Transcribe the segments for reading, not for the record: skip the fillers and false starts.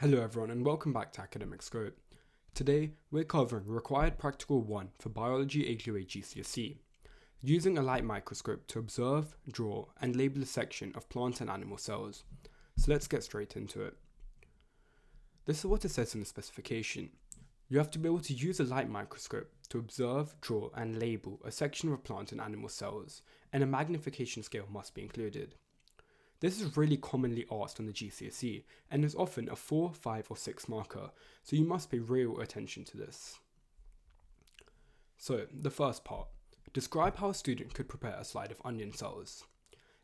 Hello everyone and welcome back to Academicscope. Today we're covering Required Practical 1 for Biology AQA GCSE, using a light microscope to observe, draw and label a section of plant and animal cells. So let's get straight into it. This is what it says in the specification. You have to be able to use a light microscope to observe, draw and label a section of plant and animal cells, and a magnification scale must be included. This is really commonly asked on the GCSE and is often a 4, 5 or 6 marker, so you must pay real attention to this. So, the first part. Describe how a student could prepare a slide of onion cells.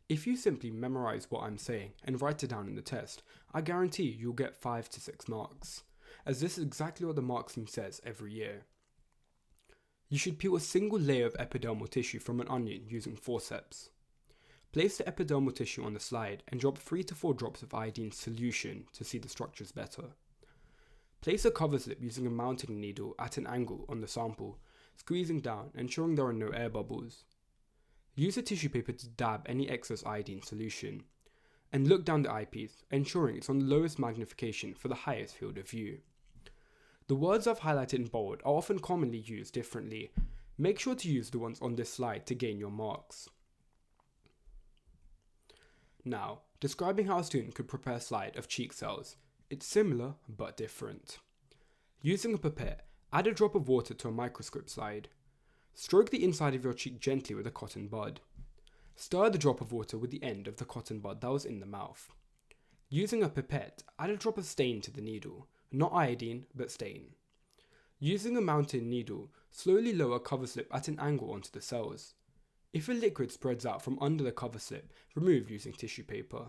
If you simply memorize what I'm saying and write it down in the test, I guarantee you'll get 5 to 6 marks, as this is exactly what the mark scheme says every year. You should peel a single layer of epidermal tissue from an onion using forceps. Place the epidermal tissue on the slide and drop 3 to 4 drops of iodine solution to see the structures better. Place a cover slip using a mounting needle at an angle on the sample, squeezing down, ensuring there are no air bubbles. Use a tissue paper to dab any excess iodine solution, and look down the eyepiece, ensuring it's on the lowest magnification for the highest field of view. The words I've highlighted in bold are often commonly used differently. Make sure to use the ones on this slide to gain your marks. Now, describing how a student could prepare a slide of cheek cells. It's similar, but different. Using a pipette, add a drop of water to a microscope slide. Stroke the inside of your cheek gently with a cotton bud. Stir the drop of water with the end of the cotton bud that was in the mouth. Using a pipette, add a drop of stain to the needle, not iodine, but stain. Using a mounting needle, slowly lower a cover slip at an angle onto the cells. If a liquid spreads out from under the cover slip, remove using tissue paper.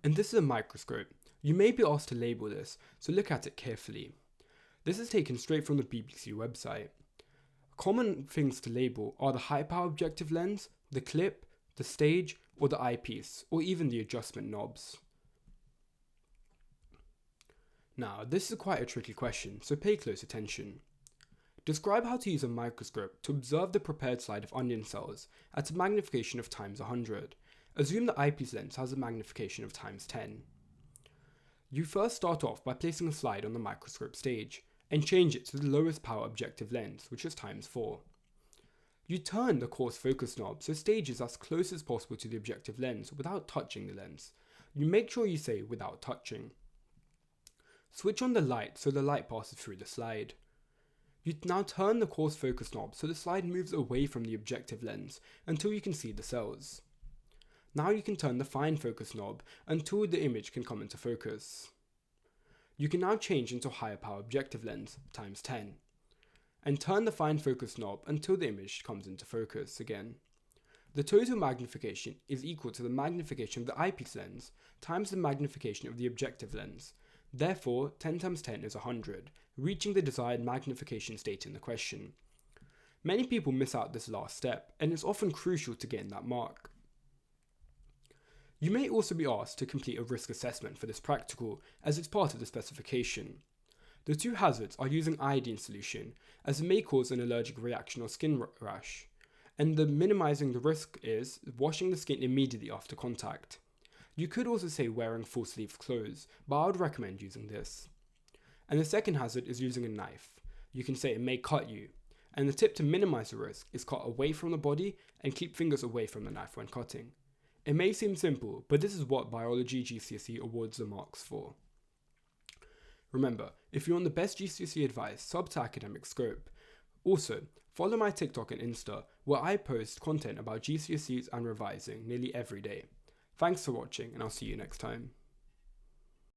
And this is a microscope. You may be asked to label this, so look at it carefully. This is taken straight from the BBC website. Common things to label are the high power objective lens, the clip, the stage, or the eyepiece, or even the adjustment knobs. Now, this is quite a tricky question, so pay close attention. Describe how to use a microscope to observe the prepared slide of onion cells at a magnification of times 100. Assume the eyepiece lens has a magnification of times 10. You first start off by placing a slide on the microscope stage and change it to the lowest power objective lens, which is times 4. You turn the coarse focus knob so stage is as close as possible to the objective lens without touching the lens. You make sure you say without touching. Switch on the light so the light passes through the slide. You now turn the coarse focus knob so the slide moves away from the objective lens until you can see the cells. Now you can turn the fine focus knob until the image can come into focus. You can now change into higher power objective lens, times 10, and turn the fine focus knob until the image comes into focus again. The total magnification is equal to the magnification of the eyepiece lens times the magnification of the objective lens. Therefore, 10 times 10 is 100, reaching the desired magnification state in the question. Many people miss out this last step, and it's often crucial to gain that mark. You may also be asked to complete a risk assessment for this practical, as it's part of the specification. The two hazards are using iodine solution, as it may cause an allergic reaction or skin rash, and the minimizing the risk is washing the skin immediately after contact. You could also say wearing full sleeve clothes, but I would recommend using this. And the second hazard is using a knife. You can say it may cut you, and the tip to minimize the risk is cut away from the body and keep fingers away from the knife when cutting. It may seem simple, but this is what Biology GCSE awards the marks for. Remember, if you want the best GCSE advice, sub to Academicscope. Also, follow my TikTok and Insta, where I post content about GCSEs and revising nearly every day. Thanks for watching, and I'll see you next time.